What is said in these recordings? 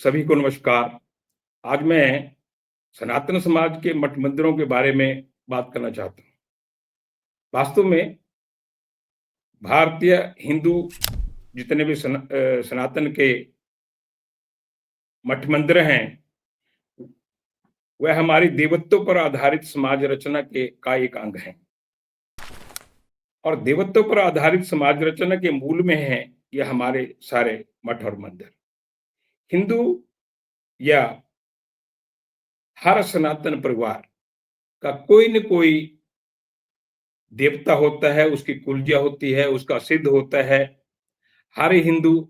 सभी को नमस्कार। आज मैं सनातन समाज के मठ मंदिरों के बारे में बात करना चाहता हूँ। वास्तव में भारतीय हिंदू जितने भी सनातन के मठ मंदिर हैं, वह हमारी देवत्व पर आधारित समाज रचना के का एक अंग है। और देवत्व पर आधारित समाज रचना के मूल में है यह हमारे सारे मठ और मंदिर। हिंदू या हर सनातन परिवार का कोई न कोई देवता होता है, उसकी कुलजा होती है, उसका सिद्ध होता है। हर हिंदू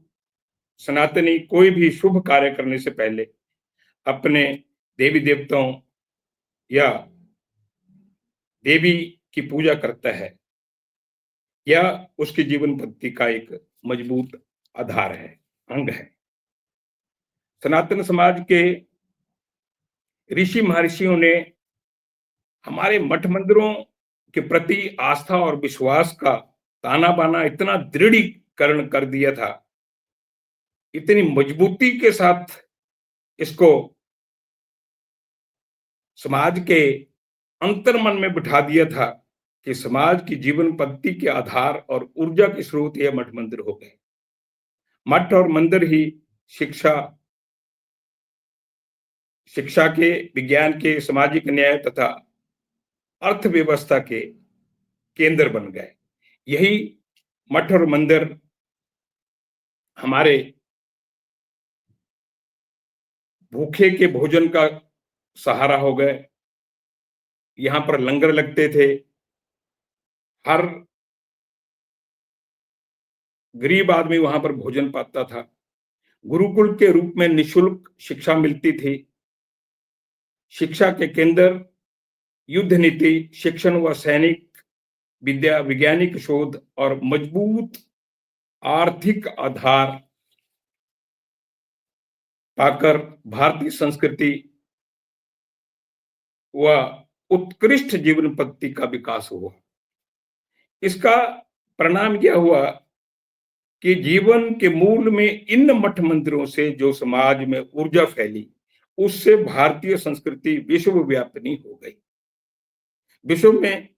सनातनी कोई भी शुभ कार्य करने से पहले अपने देवी देवताओं या देवी की पूजा करता है, या उसकी जीवन पद्धति का एक मजबूत आधार है, अंग है। सनातन समाज के ऋषि महर्षियों ने हमारे मठ मंदिरों के प्रति आस्था और विश्वास का ताना बाना इतना दृढ़ीकरण कर दिया था, इतनी मजबूती के साथ इसको समाज के अंतर्मन में बिठा दिया था कि समाज की जीवन पद्धति के आधार और ऊर्जा के स्रोत यह मठ मंदिर हो गए। मठ और मंदिर ही शिक्षा के, विज्ञान के, सामाजिक न्याय तथा अर्थव्यवस्था के केंद्र बन गए। यही मठ और मंदिर हमारे भूखे के भोजन का सहारा हो गए। यहां पर लंगर लगते थे, हर गरीब आदमी वहां पर भोजन पाता था। गुरुकुल के रूप में निशुल्क शिक्षा मिलती थी। शिक्षा के केंद्र युद्ध नीति, शिक्षण व सैनिक विद्या, वैज्ञानिक शोध और मजबूत आर्थिक आधार पाकर भारतीय संस्कृति व उत्कृष्ट जीवन पद्धति का विकास हुआ। इसका परिणाम यह हुआ कि जीवन के मूल में इन मठ मंदिरों से जो समाज में ऊर्जा फैली, उससे भारतीय संस्कृति विश्वव्यापिनी हो गई, विश्व में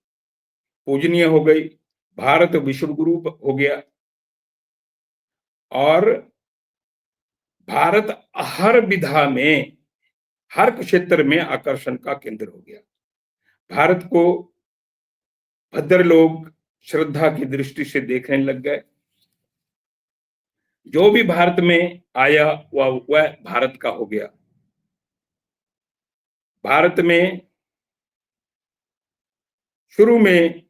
पूजनीय हो गई। भारत विश्व गुरु हो गया और भारत हर विधा में, हर क्षेत्र में आकर्षण का केंद्र हो गया। भारत को भद्र लोग श्रद्धा की दृष्टि से देखने लग गए। जो भी भारत में आया वह भारत का हो गया। भारत में शुरू में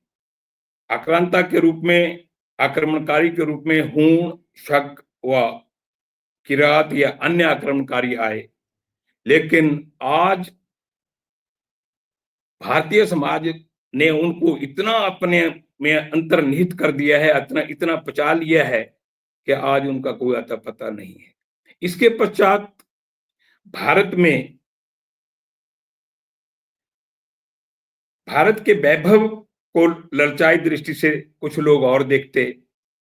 आक्रांता के रूप में, आक्रमणकारी के रूप में हूण, शक व किरात या अन्य आक्रमणकारी आए, लेकिन आज भारतीय समाज ने उनको इतना अपने में अंतर्निहित कर दिया है, इतना पचा लिया है कि आज उनका कोई अता पता नहीं है। इसके पश्चात भारत के वैभव को ललचाई दृष्टि से कुछ लोग और देखते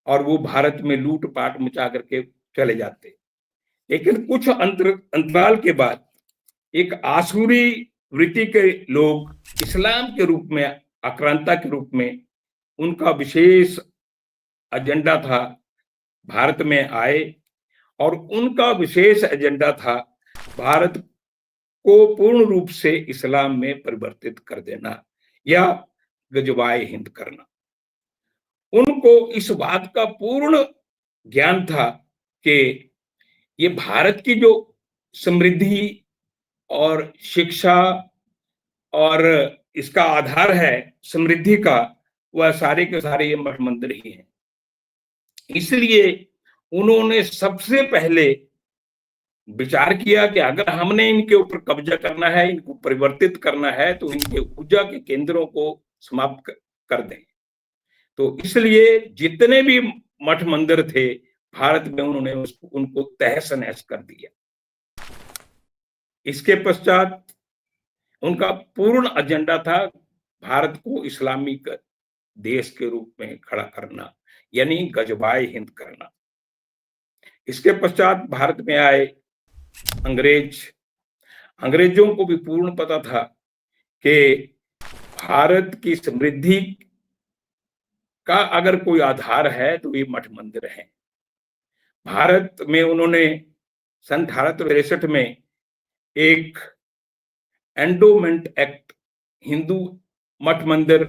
और वो भारत में लूटपाट मचा करके चले जाते। लेकिन कुछ अंतराल के बाद एक आसुरी वृत्ति के लोग इस्लाम के रूप में, आक्रांता के रूप में, उनका विशेष एजेंडा था, भारत में आए और उनका विशेष एजेंडा था भारत को पूर्ण रूप से इस्लाम में परिवर्तित कर देना या गजवाए हिंद करना। उनको इस बात का पूर्ण ज्ञान था कि ये भारत की जो समृद्धि और शिक्षा और इसका आधार है समृद्धि का, वह सारे के सारे ये मठ मंदिर ही हैं। इसलिए उन्होंने सबसे पहले विचार किया कि अगर हमने इनके ऊपर कब्जा करना है, इनको परिवर्तित करना है, तो इनके ऊर्जा के केंद्रों को समाप्त कर दें। तो इसलिए जितने भी मठ मंदिर थे भारत में, उन्होंने उनको तहस नहस कर दिया। इसके पश्चात उनका पूर्ण एजेंडा था भारत को इस्लामिक देश के रूप में खड़ा करना, यानी गजबाए हिंद करना। इसके पश्चात भारत में आए अंग्रेजों को भी पूर्ण पता था कि भारत की समृद्धि का अगर कोई आधार है तो ये मठ मंदिर है। भारत में उन्होंने सन 1863 में एक एंडोमेंट एक्ट, हिंदू मठ मंदिर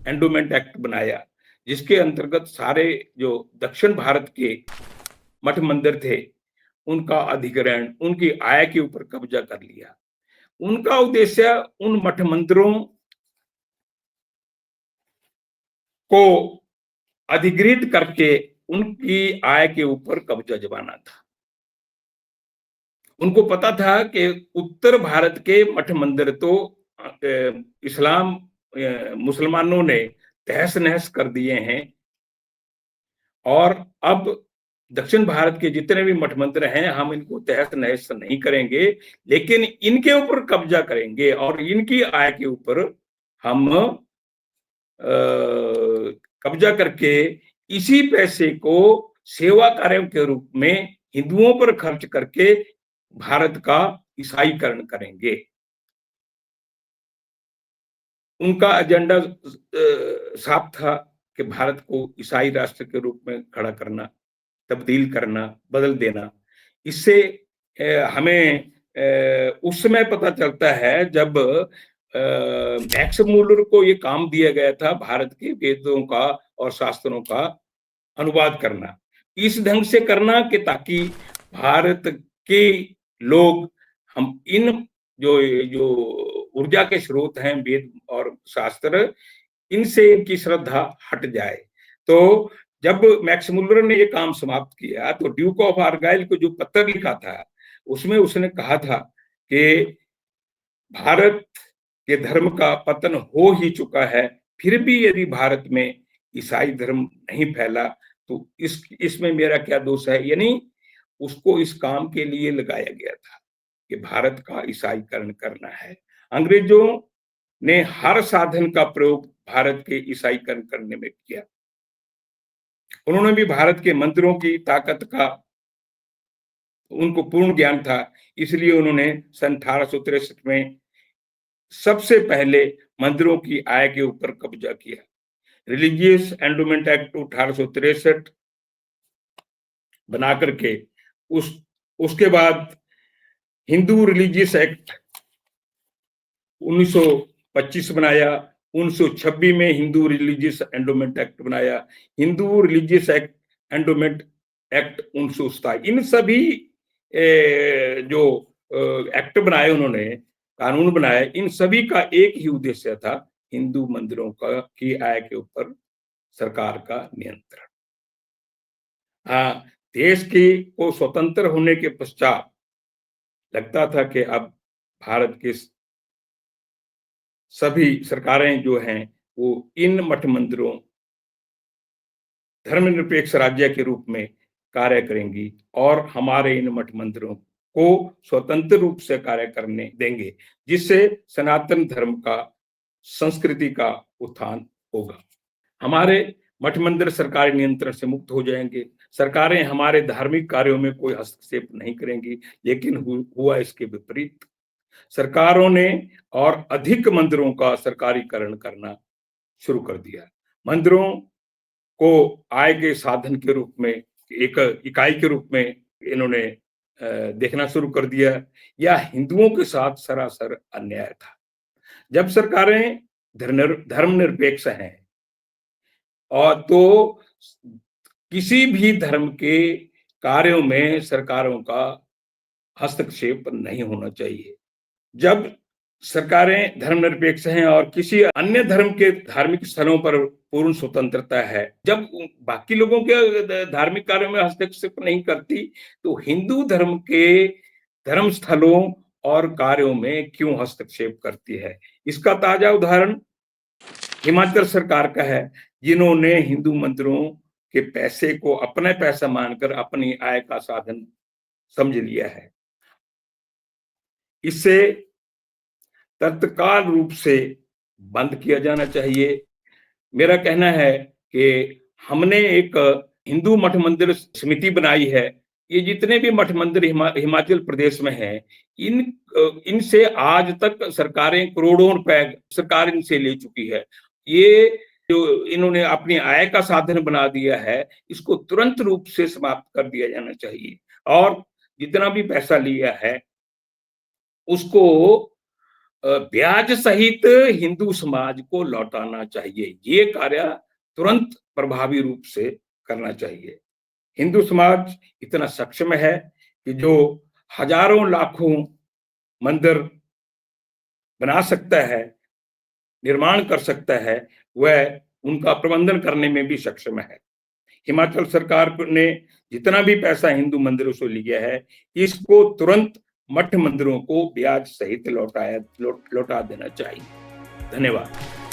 एंडोमेंट एक्ट बनाया, जिसके अंतर्गत सारे जो दक्षिण भारत के मठ मंदिर थे उनका अधिग्रहण, उनकी आय के ऊपर कब्जा कर लिया। उनका उद्देश्य उन मठ मंदिरों को अधिग्रहित करके उनकी आय के ऊपर कब्जा जमाना था। उनको पता था कि उत्तर भारत के मठ मंदिर तो इस्लाम मुसलमानों ने तहस नहस कर दिए हैं, और अब दक्षिण भारत के जितने भी मठ मंदिर हैं हम इनको तहस नहस नहीं करेंगे, लेकिन इनके ऊपर कब्जा करेंगे और इनकी आय के ऊपर हम कब्जा करके इसी पैसे को सेवा कार्यों के रूप में हिंदुओं पर खर्च करके भारत का ईसाईकरण करेंगे। उनका एजेंडा साफ था कि भारत को ईसाई राष्ट्र के रूप में खड़ा करना, तब्दील करना, बदल देना। इससे हमें उस समय पता चलता है जब मैक्स मूलर को ये काम दिया गया था भारत के वेदों का और शास्त्रों का अनुवाद करना, इस ढंग से करना कि ताकि भारत के लोग हम इन जो जो ऊर्जा के स्रोत हैं वेद और शास्त्र, इनसे इनकी श्रद्धा हट जाए। तो जब मैक्स मुलर ने ये काम समाप्त किया तो ड्यूक ऑफ आर्गाइल को जो पत्र लिखा था उसमें उसने कहा था कि भारत के धर्म का पतन हो ही चुका है, फिर भी यदि भारत में ईसाई धर्म नहीं फैला तो इसमें मेरा क्या दोष है। यानी उसको इस काम के लिए लगाया गया था कि भारत का ईसाईकरण करना है। अंग्रेजों ने हर साधन का प्रयोग भारत के ईसाईकरण करने में किया। उन्होंने भी भारत के मंदिरों की ताकत का उनको पूर्ण ज्ञान था, इसलिए उन्होंने सन 1863 में सबसे पहले मंदिरों की आय के ऊपर कब्जा किया। रिलीजियस एंडोमेंट एक्ट 1863 बना करके उसके बाद हिंदू रिलीजियस एक्ट 1925 बनाया, 1926 में हिंदू रिलीजियस एंडोमेंट एक्ट बनाया, Hindu religious act endowment act 1927। इन सभी जो एक्ट बनाए उन्होंने, कानून बनाए, इन सभी का एक ही उद्देश्य था, हिंदू मंदिरों का की आय के ऊपर सरकार का नियंत्रण। हाँ, देश की को स्वतंत्र होने के पश्चात लगता था कि अब भारत के सभी सरकारें जो हैं वो इन मठ मंदिरों, धर्मनिरपेक्ष राज्य के रूप में कार्य करेंगी और हमारे इन मठ मंदिरों को स्वतंत्र रूप से कार्य करने देंगे, जिससे सनातन धर्म का, संस्कृति का उत्थान होगा। हमारे मठ मंदिर सरकारी नियंत्रण से मुक्त हो जाएंगे, सरकारें हमारे धार्मिक कार्यों में कोई हस्तक्षेप नहीं करेंगी। लेकिन हुआ इसके विपरीत, सरकारों ने और अधिक मंदिरों का सरकारीकरण करना शुरू कर दिया। मंदिरों को आय के साधन के रूप में, एक इकाई के रूप में इन्होंने देखना शुरू कर दिया। यह हिंदुओं के साथ सरासर अन्याय था। जब सरकारें धर्मनिरपेक्ष हैं और तो किसी भी धर्म के कार्यों में सरकारों का हस्तक्षेप नहीं होना चाहिए। जब सरकारें धर्मनिरपेक्ष हैं और किसी अन्य धर्म के धार्मिक स्थलों पर पूर्ण स्वतंत्रता है, जब बाकी लोगों के धार्मिक कार्यों में हस्तक्षेप नहीं करती, तो हिंदू धर्म के धर्म स्थलों और कार्यों में क्यों हस्तक्षेप करती है। इसका ताजा उदाहरण हिमाचल सरकार का है, जिन्होंने हिंदू मंदिरों के पैसे को अपना पैसा मानकर अपनी आय का साधन समझ लिया है। इससे तत्काल रूप से बंद किया जाना चाहिए। मेरा कहना है कि हमने एक हिंदू मठ मंदिर समिति बनाई है ये जितने भी मठ मंदिर हिमाचल प्रदेश में हैं, इन इनसे आज तक सरकारें करोड़ों रुपए सरकार इनसे ले चुकी है। ये जो इन्होंने अपनी आय का साधन बना दिया है, इसको तुरंत रूप से समाप्त कर दिया जाना चाहिए और जितना भी पैसा लिया है, उसको ब्याज सहित हिंदू समाज को लौटाना चाहिए। ये कार्य तुरंत प्रभावी रूप से करना चाहिए। हिंदू समाज इतना सक्षम है कि जो हजारों लाखों मंदिर बना सकता है, निर्माण कर सकता है, वह उनका प्रबंधन करने में भी सक्षम है। हिमाचल सरकार ने जितना भी पैसा हिंदू मंदिरों से लिया है, इसको तुरंत मठ मंदिरों को ब्याज सहित लौटा देना चाहिए। धन्यवाद।